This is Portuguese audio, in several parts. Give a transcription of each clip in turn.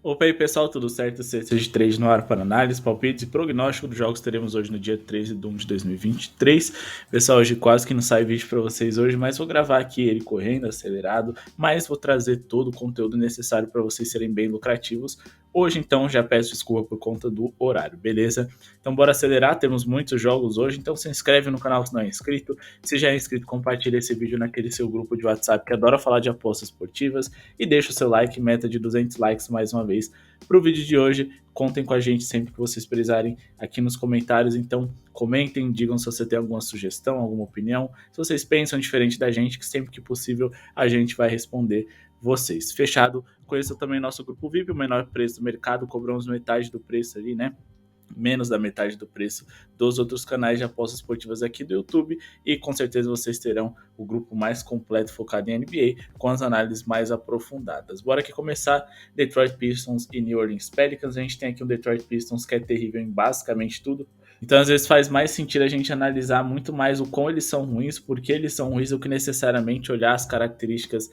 Opa aí pessoal, tudo certo? Sexta de 3 no ar para análise, palpites e prognóstico dos jogos que teremos hoje no dia 13 de 1 de 2023. Pessoal, hoje quase que não sai vídeo para vocês hoje, mas vou gravar aqui ele correndo, acelerado, mas vou trazer todo o conteúdo necessário para vocês serem bem lucrativos. Hoje então já peço desculpa por conta do horário, beleza? Então bora acelerar, temos muitos jogos hoje, então se inscreve no canal se não é inscrito. Se já é inscrito, compartilha esse vídeo naquele seu grupo de WhatsApp que adora falar de apostas esportivas e deixa o seu like, meta de 200 likes mais uma vez para o vídeo de hoje. Contem com a gente sempre que vocês precisarem aqui nos comentários, então comentem, digam se você tem alguma sugestão, alguma opinião, se vocês pensam diferente da gente, que sempre que possível a gente vai responder vocês. Fechado? Conheça também nosso grupo VIP, o menor preço do mercado, cobramos metade do preço ali, né? Menos da metade do preço dos outros canais de apostas esportivas aqui do YouTube, e com certeza vocês terão o grupo mais completo focado em NBA com as análises mais aprofundadas. Bora aqui começar. Detroit Pistons e New Orleans Pelicans. A gente tem aqui um Detroit Pistons que é terrível em basicamente tudo, então às vezes faz mais sentido a gente analisar muito mais o como eles são ruins, porque eles são ruins, do que necessariamente olhar as características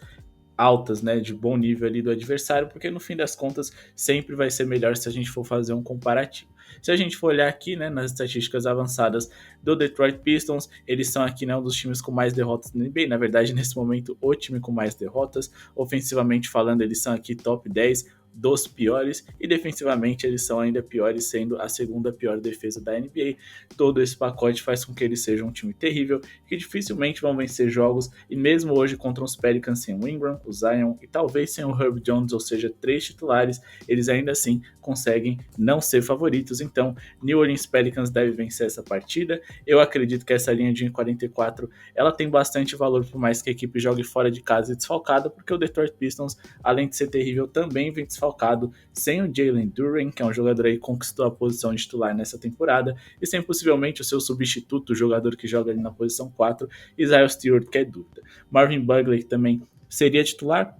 altas, né, de bom nível ali do adversário, porque no fim das contas sempre vai ser melhor se a gente for fazer um comparativo. Se a gente for olhar aqui, né, nas estatísticas avançadas do Detroit Pistons, eles são aqui, né, um dos times com mais derrotas na NBA, na verdade nesse momento o time com mais derrotas. Ofensivamente falando, eles são aqui top 10 dos piores, e defensivamente eles são ainda piores, sendo a segunda pior defesa da NBA. Todo esse pacote faz com que eles sejam um time terrível, que dificilmente vão vencer jogos, e mesmo hoje contra os Pelicans sem o Ingram, o Zion e talvez sem o Herb Jones, ou seja, 3 titulares, eles ainda assim conseguem não ser favoritos. Então, New Orleans Pelicans deve vencer essa partida. Eu acredito que essa linha de 1,44 ela tem bastante valor, por mais que a equipe jogue fora de casa e desfalcada, porque o Detroit Pistons, além de ser terrível, também vem desfalcado, sem o Jalen Duren, que é um jogador aí que conquistou a posição de titular nessa temporada, e sem possivelmente o seu substituto, o jogador que joga ali na posição 4, Isaiah Stewart, que é dúvida. Marvin Bagley, que também seria titular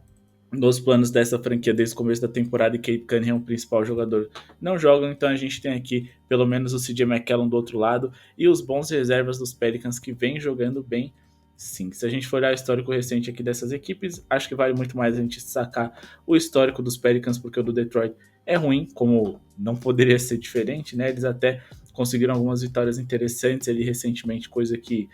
nos planos dessa franquia desde o começo da temporada, e Cade Cunningham, o principal jogador, não jogam. Então a gente tem aqui pelo menos o CJ McCollum do outro lado e os bons reservas dos Pelicans, que vem jogando bem. Sim, se a gente for olhar o histórico recente aqui dessas equipes, acho que vale muito mais a gente sacar o histórico dos Pelicans, porque o do Detroit é ruim, como não poderia ser diferente, né? Eles até conseguiram algumas vitórias interessantes ali recentemente, coisa que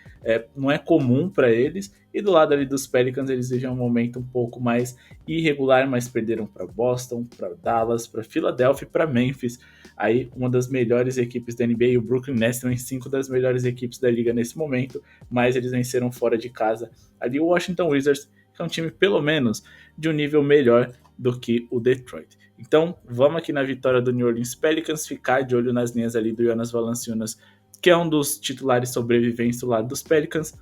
não é comum para eles. E do lado ali dos Pelicans, eles vivem um momento um pouco mais irregular, mas perderam para Boston, para Dallas, para Philadelphia e para Memphis. Aí uma das melhores equipes da NBA, o Brooklyn Nets, estão em 5 das melhores equipes da liga nesse momento, mas eles venceram fora de casa ali o Washington Wizards, que é um time pelo menos de um nível melhor do que o Detroit. Então vamos aqui na vitória do New Orleans Pelicans, ficar de olho nas linhas ali do Jonas Valanciunas, que é um dos titulares sobreviventes do lado dos Pelicans.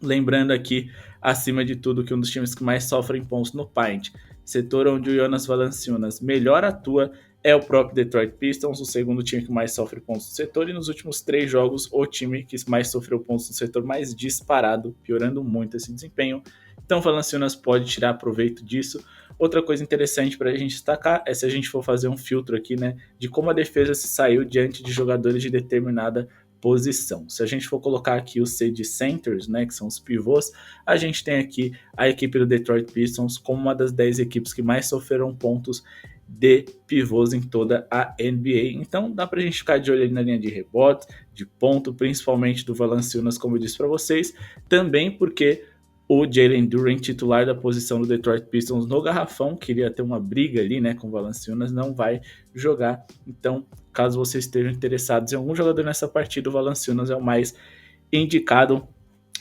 Lembrando aqui, acima de tudo, que um dos times que mais sofrem pontos no paint, setor onde o Jonas Valanciunas melhor atua, é o próprio Detroit Pistons, o segundo time que mais sofre pontos no setor, e nos últimos 3 jogos, o time que mais sofreu pontos no setor mais disparado, piorando muito esse desempenho. Então, Valanciunas pode tirar proveito disso. Outra coisa interessante para a gente destacar é se a gente for fazer um filtro aqui, né, de como a defesa se saiu diante de jogadores de determinada posição. Se a gente for colocar aqui o C de centers, né, que são os pivôs, a gente tem aqui a equipe do Detroit Pistons como uma das 10 equipes que mais sofreram pontos de pivôs em toda a NBA. Então dá pra gente ficar de olho ali na linha de rebote, de ponto, principalmente do Valanciunas, como eu disse para vocês, também porque o Jalen Duren, titular da posição do Detroit Pistons no garrafão, queria ter uma briga ali, né, com o Valanciunas, não vai jogar. Então, caso vocês estejam interessados em algum jogador nessa partida, o Valanciunas é o mais indicado.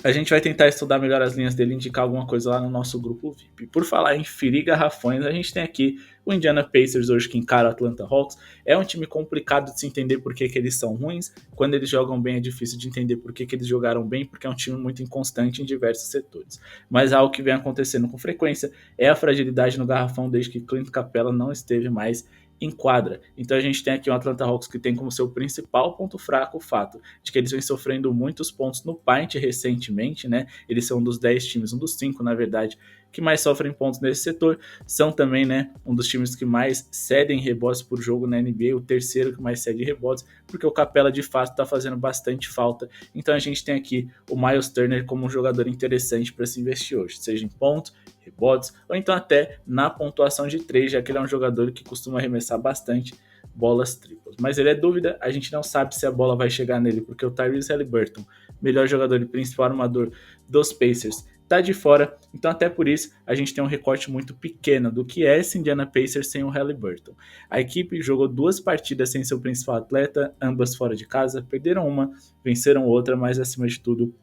A gente vai tentar estudar melhor as linhas dele e indicar alguma coisa lá no nosso grupo VIP. Por falar em ferir garrafões, a gente tem aqui o Indiana Pacers hoje, que encara o Atlanta Hawks. É um time complicado de se entender por que eles são ruins. Quando eles jogam bem é difícil de entender por que eles jogaram bem, porque é um time muito inconstante em diversos setores. Mas algo que vem acontecendo com frequência é a fragilidade no garrafão desde que Clint Capela não esteve mais em quadra. Então a gente tem aqui um Atlanta Hawks que tem como seu principal ponto fraco o fato de que eles vêm sofrendo muitos pontos no paint recentemente, né? Eles são um dos 10 times, um dos 5 na verdade, que mais sofrem pontos nesse setor. São também, né, um dos times que mais cedem rebotes por jogo na NBA, o terceiro que mais cede rebotes, porque o Capela de fato está fazendo bastante falta. Então a gente tem aqui o Miles Turner como um jogador interessante para se investir hoje, seja em pontos, rebotes, ou então até na pontuação de 3, já que ele é um jogador que costuma arremessar bastante bolas triplas. Mas ele é dúvida, a gente não sabe se a bola vai chegar nele, porque o Tyrese Haliburton, melhor jogador e principal armador dos Pacers, tá de fora, então até por isso a gente tem um recorte muito pequeno do que é esse Indiana Pacers sem o Haliburton. A equipe jogou 2 partidas sem seu principal atleta, ambas fora de casa, perderam uma, venceram outra, mas acima de tudo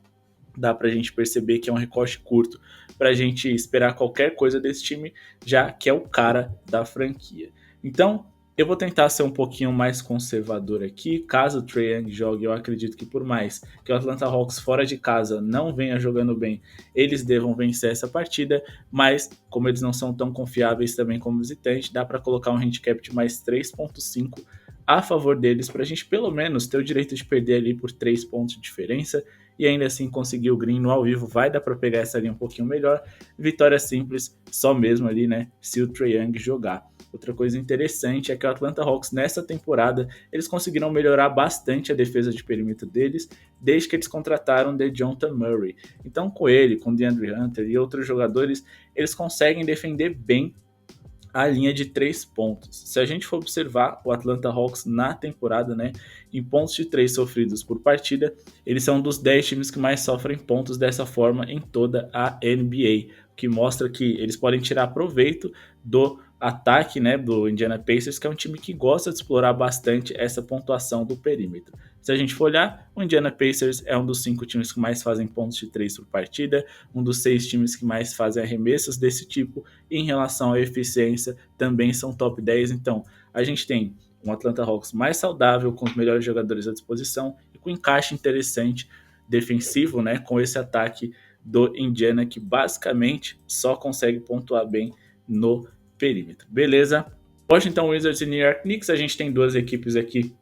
dá pra gente perceber que é um recorte curto pra gente esperar qualquer coisa desse time, já que é o cara da franquia. Então, eu vou tentar ser um pouquinho mais conservador aqui. Caso o Trae Young jogue, eu acredito que por mais que o Atlanta Hawks fora de casa não venha jogando bem, eles devam vencer essa partida, mas como eles não são tão confiáveis também como visitante, dá para colocar um handicap de mais 3.5 a favor deles, para a gente pelo menos ter o direito de perder ali por 3 pontos de diferença, e ainda assim conseguir o green no ao vivo. Vai dar para pegar essa linha um pouquinho melhor. Vitória simples, só mesmo ali, né, se o Trae Young jogar. Outra coisa interessante é que o Atlanta Hawks nessa temporada, eles conseguiram melhorar bastante a defesa de perímetro deles, desde que eles contrataram o DeJounte Murray. Então com ele, com o DeAndre Hunter e outros jogadores, eles conseguem defender bem a linha de 3 pontos. Se a gente for observar o Atlanta Hawks na temporada, né, em pontos de 3 sofridos por partida, eles são um dos 10 times que mais sofrem pontos dessa forma em toda a NBA, o que mostra que eles podem tirar proveito do ataque, né, do Indiana Pacers, que é um time que gosta de explorar bastante essa pontuação do perímetro. Se a gente for olhar, o Indiana Pacers é um dos 5 times que mais fazem pontos de 3 por partida, um dos 6 times que mais fazem arremessos desse tipo, e em relação à eficiência também são top 10. Então a gente tem um Atlanta Hawks mais saudável, com os melhores jogadores à disposição e com encaixe interessante defensivo, né, com esse ataque do Indiana, que basicamente só consegue pontuar bem no perímetro. Beleza? Washington Wizards e New York Knicks, a gente tem 2 equipes aqui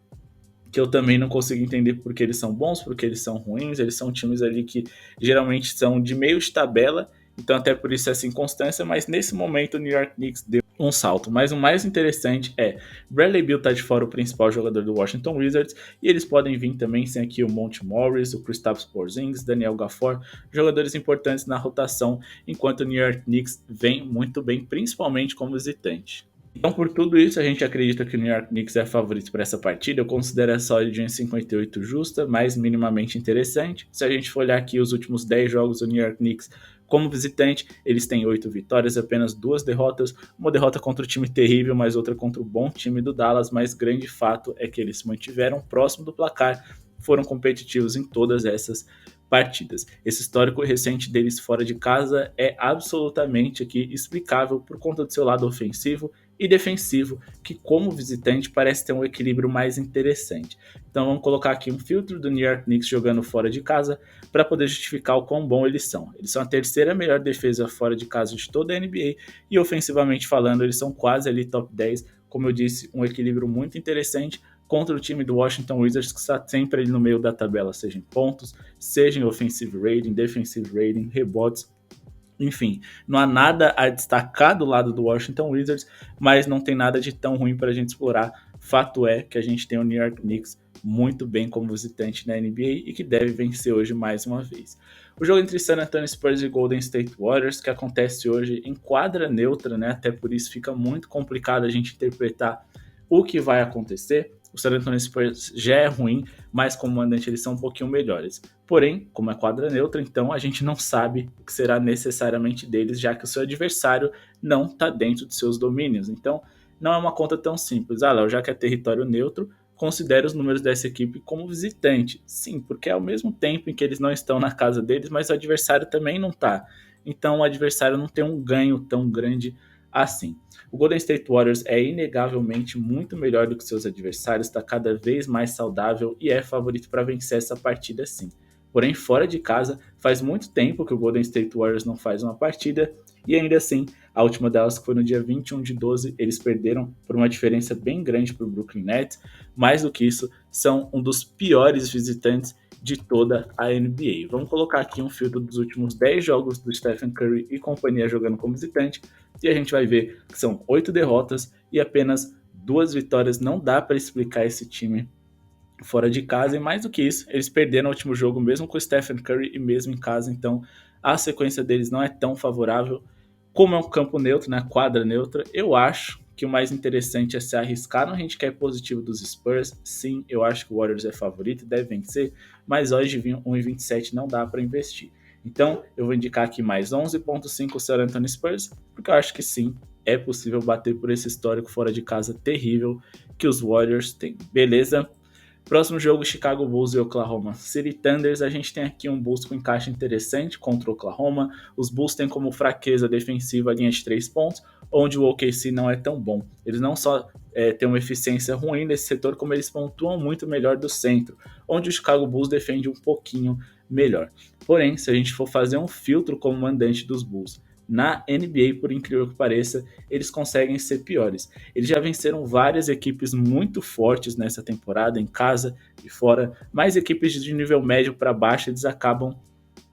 que eu também não consigo entender porque eles são bons, porque eles são ruins. Eles são times ali que geralmente são de meio de tabela, então até por isso essa inconstância, mas nesse momento o New York Knicks deu um salto. Mas o mais interessante é Bradley Beal tá de fora, o principal jogador do Washington Wizards, e eles podem vir também sem aqui o Monte Morris, o Kristaps Porzingis, Daniel Gafford, jogadores importantes na rotação, enquanto o New York Knicks vem muito bem, principalmente como visitante. Então, por tudo isso, a gente acredita que o New York Knicks é favorito para essa partida. Eu considero essa odd de 1,58 justa, mas minimamente interessante. Se a gente for olhar aqui os últimos 10 jogos do New York Knicks como visitante, eles têm 8 vitórias, apenas 2 derrotas. Uma derrota contra o time terrível, mas outra contra o bom time do Dallas. Mas grande fato é que eles se mantiveram próximo do placar, foram competitivos em todas essas partidas. Esse histórico recente deles fora de casa é absolutamente aqui explicável por conta do seu lado ofensivo e defensivo, que como visitante parece ter um equilíbrio mais interessante. Então vamos colocar aqui um filtro do New York Knicks jogando fora de casa para poder justificar o quão bom eles são. Eles são a terceira melhor defesa fora de casa de toda a NBA e ofensivamente falando eles são quase ali top 10, como eu disse, um equilíbrio muito interessante contra o time do Washington Wizards, que está sempre ali no meio da tabela, seja em pontos, seja em offensive rating, defensive rating, rebotes. Enfim, não há nada a destacar do lado do Washington Wizards, mas não tem nada de tão ruim para a gente explorar. Fato é que a gente tem o New York Knicks muito bem como visitante na NBA e que deve vencer hoje mais uma vez. O jogo entre San Antonio Spurs e Golden State Warriors, que acontece hoje em quadra neutra, né? Até por isso fica muito complicado a gente interpretar o que vai acontecer. O San Antonio Spurs já é ruim, mas como mandante eles são um pouquinho melhores. Porém, como é quadra neutra, então a gente não sabe o que será necessariamente deles, já que o seu adversário não está dentro de seus domínios. Então, não é uma conta tão simples. Ah, Léo, já que é território neutro, considere os números dessa equipe como visitante. Sim, porque é ao mesmo tempo em que eles não estão na casa deles, mas o adversário também não está. Então, o adversário não tem um ganho tão grande assim. O Golden State Warriors é inegavelmente muito melhor do que seus adversários, está cada vez mais saudável e é favorito para vencer essa partida sim. Porém, fora de casa, faz muito tempo que o Golden State Warriors não faz uma partida e ainda assim, a última delas que foi no dia 21 de 12, eles perderam por uma diferença bem grande para o Brooklyn Nets. Mais do que isso, são um dos piores visitantes de toda a NBA. Vamos colocar aqui um filtro dos últimos 10 jogos do Stephen Curry e companhia jogando como visitante, e a gente vai ver que são 8 derrotas e apenas 2 vitórias. Não dá para explicar esse time fora de casa, e mais do que isso, eles perderam o último jogo mesmo com o Stephen Curry e mesmo em casa, então a sequência deles não é tão favorável. Como é um campo neutro, né, quadra neutra, eu acho que o mais interessante é se arriscar no handicap positivo dos Spurs. Sim, eu acho que o Warriors é favorito, deve vencer, mas hoje de 1,27 não dá para investir. Então eu vou indicar aqui mais 11,5 o San Antonio Spurs, porque eu acho que sim, é possível bater por esse histórico fora de casa terrível que os Warriors têm. Beleza? Próximo jogo, Chicago Bulls e Oklahoma City Thunders. A gente tem aqui um Bulls com encaixe interessante contra o Oklahoma. Os Bulls têm como fraqueza defensiva a linha de 3 pontos, onde o OKC não é tão bom. Eles não só têm uma eficiência ruim nesse setor, como eles pontuam muito melhor do centro, onde o Chicago Bulls defende um pouquinho melhor. Porém, se a gente for fazer um filtro como mandante dos Bulls na NBA, por incrível que pareça, eles conseguem ser piores. Eles já venceram várias equipes muito fortes nessa temporada, em casa e fora, mas equipes de nível médio para baixo eles acabam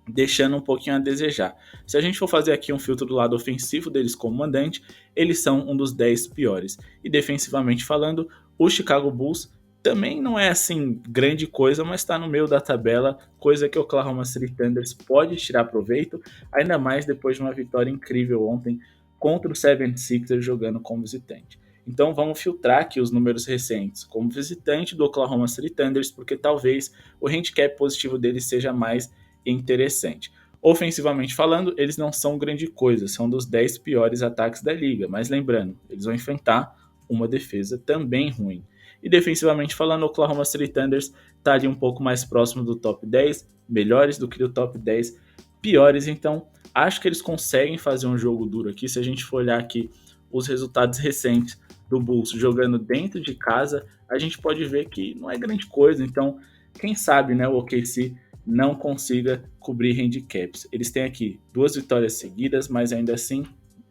deixando um pouquinho a desejar. Se a gente for fazer aqui um filtro do lado ofensivo deles como mandante, eles são um dos 10 piores. E defensivamente falando, o Chicago Bulls também não é assim grande coisa, mas está no meio da tabela, coisa que o Oklahoma City Thunders pode tirar proveito, ainda mais depois de uma vitória incrível ontem contra o 76ers jogando como visitante. Então vamos filtrar aqui os números recentes como visitante do Oklahoma City Thunders, porque talvez o handicap positivo deles seja mais interessante. Ofensivamente falando, eles não são grande coisa, são dos 10 piores ataques da liga, mas lembrando, eles vão enfrentar uma defesa também ruim. E defensivamente falando, o Oklahoma City Thunders está ali um pouco mais próximo do top 10, melhores do que do top 10 piores, então acho que eles conseguem fazer um jogo duro aqui. Se a gente for olhar aqui os resultados recentes do Bulls jogando dentro de casa, a gente pode ver que não é grande coisa, então quem sabe, né, o OKC não consiga cobrir handicaps. Eles têm aqui 2 vitórias seguidas, mas ainda assim,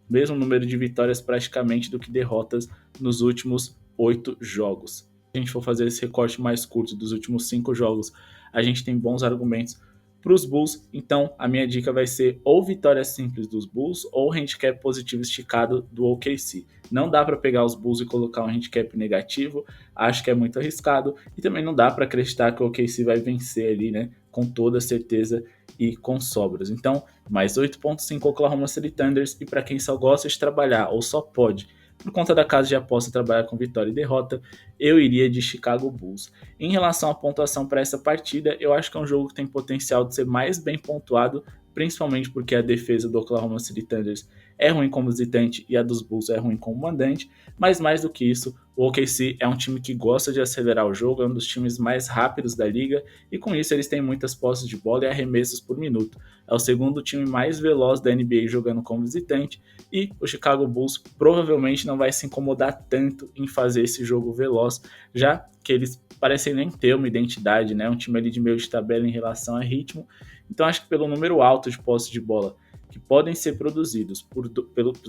mesmo número de vitórias praticamente do que derrotas nos últimos 8 jogos. Se a gente for fazer esse recorte mais curto dos últimos 5 jogos, a gente tem bons argumentos para os Bulls, então a minha dica vai ser ou vitória simples dos Bulls ou handicap positivo esticado do OKC. Não dá para pegar os Bulls e colocar um handicap negativo, acho que é muito arriscado, e também não dá para acreditar que o OKC vai vencer ali, né, com toda certeza e com sobras. Então, mais 8,5 Oklahoma City Thunders, e para quem só gosta de trabalhar ou só pode por conta da casa de aposta trabalhar com vitória e derrota, eu iria de Chicago Bulls. Em relação à pontuação para essa partida, eu acho que é um jogo que tem potencial de ser mais bem pontuado, principalmente porque a defesa do Oklahoma City Thunders é ruim como visitante e a dos Bulls é ruim como mandante, mas mais do que isso, o OKC é um time que gosta de acelerar o jogo, é um dos times mais rápidos da liga, e com isso eles têm muitas posses de bola e arremessos por minuto. É o segundo time mais veloz da NBA jogando como visitante, e o Chicago Bulls provavelmente não vai se incomodar tanto em fazer esse jogo veloz, já que eles parecem nem ter uma identidade, né? Um time ali de meio de tabela em relação a ritmo. Então acho que pelo número alto de posse de bola que podem ser produzidos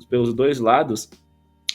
pelos dois lados,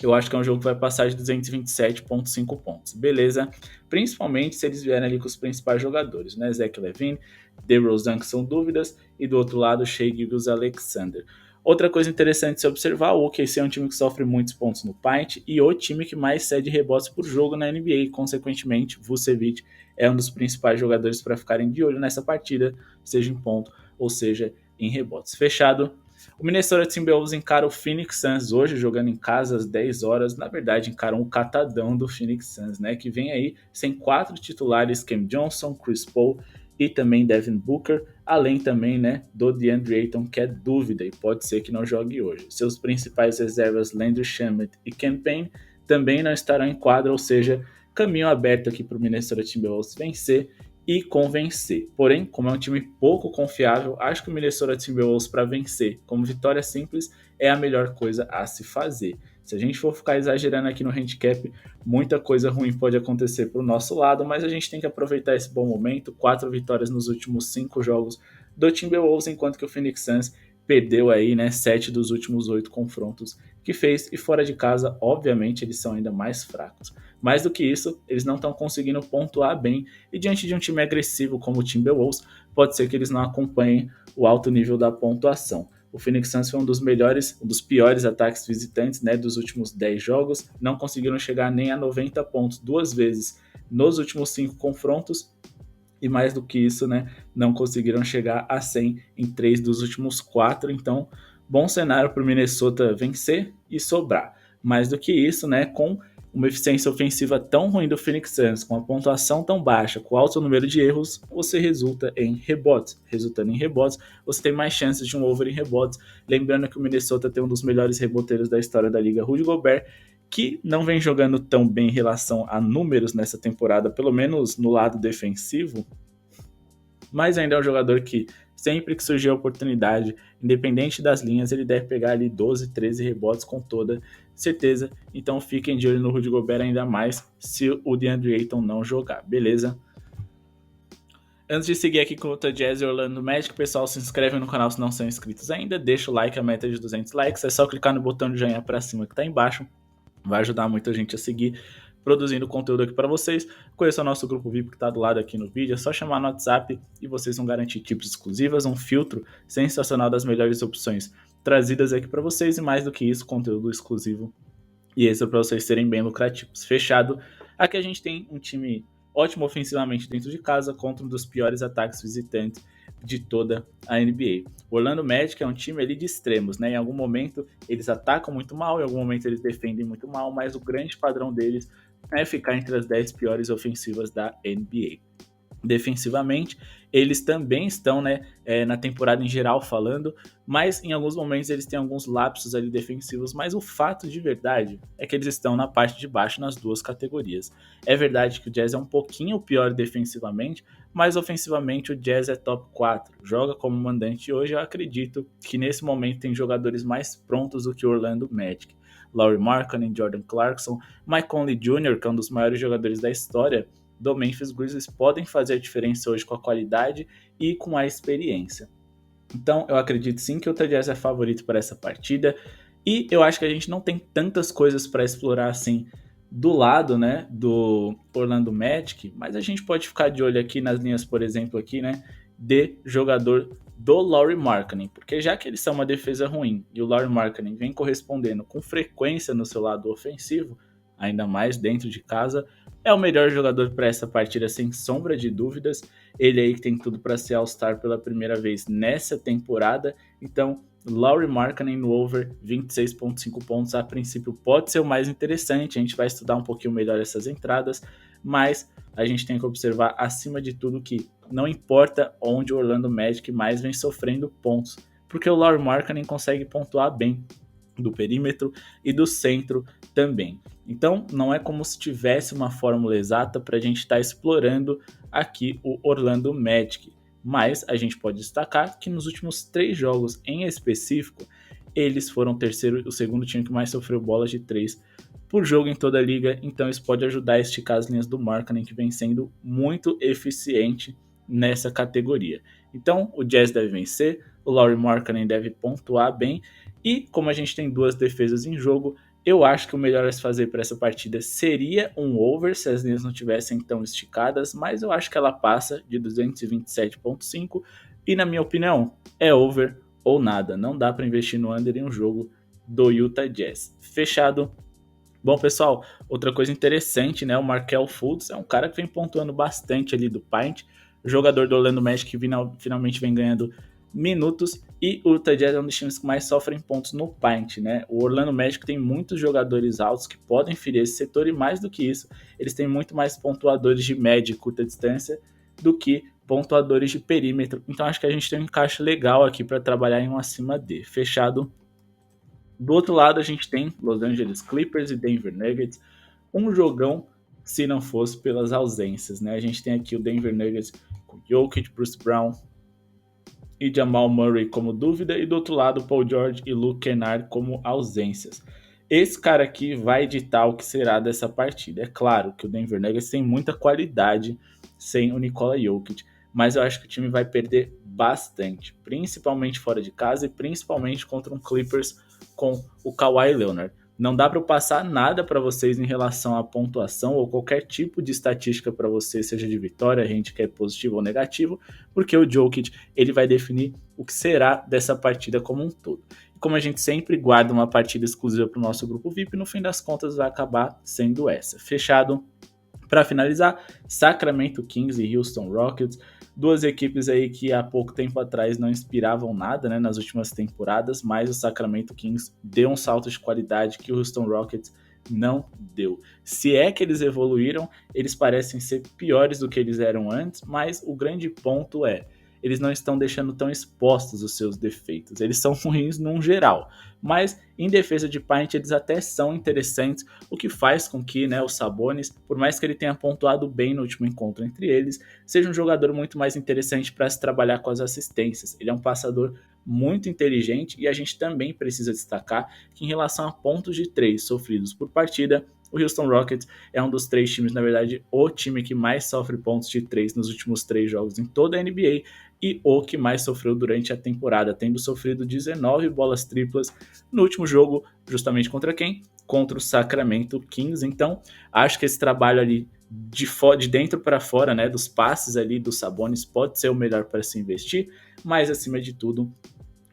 eu acho que é um jogo que vai passar de 227,5 pontos. Beleza? Principalmente se eles vierem ali com os principais jogadores, né? Zach LaVine, DeRozan, que são dúvidas, e do outro lado, Shai Gilgeous-Alexander. Outra coisa interessante de se observar, o OKC é um time que sofre muitos pontos no paint e o time que mais cede rebotes por jogo na NBA. Consequentemente, Vucevic é um dos principais jogadores para ficarem de olho nessa partida, seja em ponto ou seja em rebotes. Fechado? O Minnesota Timberwolves encara o Phoenix Suns hoje, jogando em casa às 10 horas. Na verdade, encaram o catadão do Phoenix Suns, né? Que vem aí sem 4 titulares, Cam Johnson, Chris Paul e também Devin Booker, além também, né, do DeAndre Ayton, que é dúvida e pode ser que não jogue hoje. Seus principais reservas, Landry Shamet e Cam Payne, também não estarão em quadra, ou seja, caminho aberto aqui para o Minnesota Timberwolves vencer e convencer. Porém, como é um time pouco confiável, acho que o Minnesota Timberwolves para vencer como vitória simples é a melhor coisa a se fazer. Se a gente for ficar exagerando aqui no handicap, muita coisa ruim pode acontecer para o nosso lado, mas a gente tem que aproveitar esse bom momento. 4 vitórias nos últimos 5 jogos do Timberwolves, enquanto que o Phoenix Suns perdeu aí, né, 7 dos últimos 8 confrontos que fez, e fora de casa, obviamente, eles são ainda mais fracos. Mais do que isso, eles não estão conseguindo pontuar bem, e diante de um time agressivo como o Timberwolves, pode ser que eles não acompanhem o alto nível da pontuação. O Phoenix Suns foi um dos piores ataques visitantes, né, dos últimos 10 jogos, não conseguiram chegar nem a 90 pontos 2 vezes nos últimos 5 confrontos, e mais do que isso, né, não conseguiram chegar a 100 em 3 dos últimos 4, então bom cenário para o Minnesota vencer e sobrar. Mais do que isso, né, com uma eficiência ofensiva tão ruim do Phoenix Suns, com a pontuação tão baixa, com alto número de erros, você resulta em rebotes. Resultando em rebotes, você tem mais chances de um over em rebotes. Lembrando que o Minnesota tem um dos melhores reboteiros da história da liga, Rudy Gobert, que não vem jogando tão bem em relação a números nessa temporada, pelo menos no lado defensivo, mas ainda é um jogador que sempre que surgir a oportunidade, independente das linhas, ele deve pegar ali 12, 13 rebotes com toda certeza. Então fiquem de olho no Rudy Gobert ainda mais se o DeAndre Ayton não jogar, beleza? Antes de seguir aqui com o Utah Jazz e Orlando Magic, pessoal, se inscreve no canal se não são inscritos ainda, deixa o like, a meta de 200 likes, é só clicar no botão de joinha pra cima que tá embaixo, vai ajudar muita gente a seguir produzindo conteúdo aqui para vocês. Conheça o nosso grupo VIP que está do lado aqui no vídeo, é só chamar no WhatsApp e vocês vão garantir tips exclusivas, um filtro sensacional das melhores opções trazidas aqui para vocês, e mais do que isso, conteúdo exclusivo e extra para vocês serem bem lucrativos. Fechado? Aqui a gente tem um time ótimo ofensivamente dentro de casa contra um dos piores ataques visitantes de toda a NBA. O Orlando Magic é um time ali de extremos, né? Em algum momento eles atacam muito mal, em algum momento eles defendem muito mal, mas o grande padrão deles é ficar entre as 10 piores ofensivas da NBA. Defensivamente, eles também estão, né, na temporada em geral falando, mas em alguns momentos eles têm alguns lapsos ali defensivos, mas o fato de verdade é que eles estão na parte de baixo nas duas categorias. É verdade que o Jazz é um pouquinho pior defensivamente, mas ofensivamente o Jazz é top 4, joga como mandante, e hoje eu acredito que nesse momento tem jogadores mais prontos do que o Orlando Magic. Lauri Markkanen, Jordan Clarkson, Mike Conley Jr., que é um dos maiores jogadores da história do Memphis Grizzlies, podem fazer a diferença hoje com a qualidade e com a experiência. Então eu acredito sim que o Utah Jazz é favorito para essa partida, e eu acho que a gente não tem tantas coisas para explorar assim do lado, né, do Orlando Magic, mas a gente pode ficar de olho aqui nas linhas, por exemplo, aqui, né, de jogador do Lauri Markkanen, porque já que eles são uma defesa ruim e o Lauri Markkanen vem correspondendo com frequência no seu lado ofensivo, ainda mais dentro de casa, é o melhor jogador para essa partida sem sombra de dúvidas. Ele aí que tem tudo para ser All-Star pela primeira vez nessa temporada, então Lauri Markkanen no over 26.5 pontos a princípio pode ser o mais interessante. A gente vai estudar um pouquinho melhor essas entradas, mas a gente tem que observar acima de tudo que não importa onde o Orlando Magic mais vem sofrendo pontos, porque o Lauri Markkanen consegue pontuar bem do perímetro e do centro também. Então não é como se tivesse uma fórmula exata para a gente estar explorando aqui o Orlando Magic, mas a gente pode destacar que nos últimos 3 jogos em específico, eles foram o segundo time que mais sofreu bolas de 3 por jogo em toda a liga, então isso pode ajudar a esticar as linhas do Markkanen, que vem sendo muito eficiente nessa categoria. Então o Jazz deve vencer, o Lauri Markkanen deve pontuar bem, e como a gente tem duas defesas em jogo, eu acho que o melhor a se fazer para essa partida seria um over, se as linhas não tivessem tão esticadas, mas eu acho que ela passa de 227.5, e na minha opinião é over ou nada, não dá para investir no under em um jogo do Utah Jazz. Fechado? Bom, pessoal, outra coisa interessante, né? O Markelle Fultz é um cara que vem pontuando bastante ali do paint, jogador do Orlando Magic que finalmente vem ganhando minutos, e o Utah Jazz é um dos times que mais sofrem pontos no paint, né? O Orlando Magic tem muitos jogadores altos que podem ferir esse setor, e mais do que isso, eles têm muito mais pontuadores de média e curta distância do que pontuadores de perímetro. Então acho que a gente tem um encaixe legal aqui para trabalhar em um acima de. Fechado? Do outro lado, a gente tem Los Angeles Clippers e Denver Nuggets, um jogão se não fosse pelas ausências, né? A gente tem aqui o Denver Nuggets com Jokic, Bruce Brown e Jamal Murray como dúvida, e do outro lado, Paul George e Luke Kennard como ausências. Esse cara aqui vai ditar o que será dessa partida. É claro que o Denver Nuggets tem muita qualidade sem o Nikola Jokic, mas eu acho que o time vai perder bastante, principalmente fora de casa e principalmente contra um Clippers com o Kawhi Leonard. Não dá para eu passar nada para vocês em relação à pontuação ou qualquer tipo de estatística para você, seja de vitória, handicap positivo ou negativo, porque o Jokic ele vai definir o que será dessa partida como um todo. E como a gente sempre guarda uma partida exclusiva para o nosso grupo VIP, no fim das contas vai acabar sendo essa. Fechado? Para finalizar, Sacramento Kings e Houston Rockets, duas equipes aí que há pouco tempo atrás não inspiravam nada, né, nas últimas temporadas, mas o Sacramento Kings deu um salto de qualidade que o Houston Rockets não deu. Se é que eles evoluíram, eles parecem ser piores do que eles eram antes, mas o grande ponto é, eles não estão deixando tão expostos os seus defeitos. Eles são ruins num geral, mas em defesa de Paint eles até são interessantes, o que faz com que, né, o Sabonis, por mais que ele tenha pontuado bem no último encontro entre eles, seja um jogador muito mais interessante para se trabalhar com as assistências. Ele é um passador muito inteligente e a gente também precisa destacar que em relação a pontos de 3 sofridos por partida, o Houston Rockets é um dos 3 times, na verdade, o time que mais sofre pontos de 3 nos últimos 3 jogos em toda a NBA e o que mais sofreu durante a temporada, tendo sofrido 19 bolas triplas no último jogo, justamente contra quem? Contra o Sacramento Kings. Então, acho que esse trabalho ali de dentro para fora, né, dos passes ali dos Sabonis pode ser o melhor para se investir, mas acima de tudo,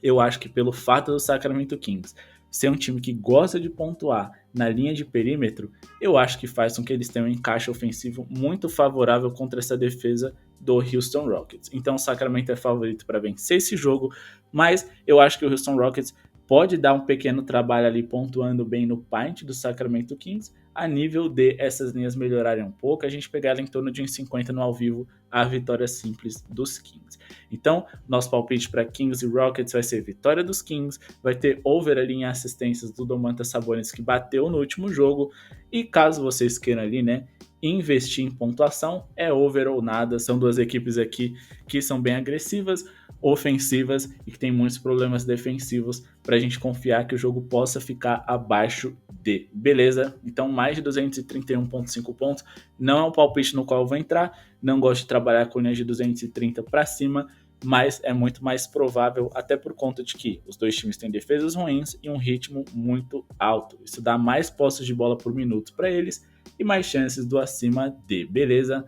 eu acho que pelo fato do Sacramento Kings ser um time que gosta de pontuar na linha de perímetro, eu acho que faz com que eles tenham um encaixe ofensivo muito favorável contra essa defesa do Houston Rockets. Então o Sacramento é favorito para vencer esse jogo, mas eu acho que o Houston Rockets pode dar um pequeno trabalho ali pontuando bem no paint do Sacramento Kings, a nível de essas linhas melhorarem um pouco, a gente pegar ela em torno de 1,50 no ao vivo, a vitória simples dos Kings. Então, nosso palpite para Kings e Rockets vai ser vitória dos Kings, vai ter over ali em assistências do Domantas Sabonis que bateu no último jogo, e caso vocês queiram ali, né, investir em pontuação, é over ou nada, são duas equipes aqui que são bem agressivas, ofensivas e que tem muitos problemas defensivos para a gente confiar que o jogo possa ficar abaixo de. Beleza? Então mais de 231,5 pontos não é um palpite no qual eu vou entrar, não gosto de trabalhar com linhas de 230 para cima, mas é muito mais provável, até por conta de que os dois times têm defesas ruins e um ritmo muito alto. Isso dá mais posses de bola por minuto para eles e mais chances do acima de. Beleza?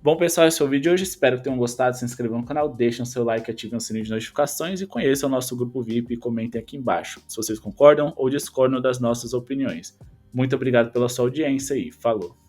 Bom, pessoal, esse foi o vídeo de hoje. Espero que tenham gostado. Se inscrevam no canal, deixem o seu like, ativem o sininho de notificações e conheçam o nosso grupo VIP e comentem aqui embaixo se vocês concordam ou discordam das nossas opiniões. Muito obrigado pela sua audiência e falou!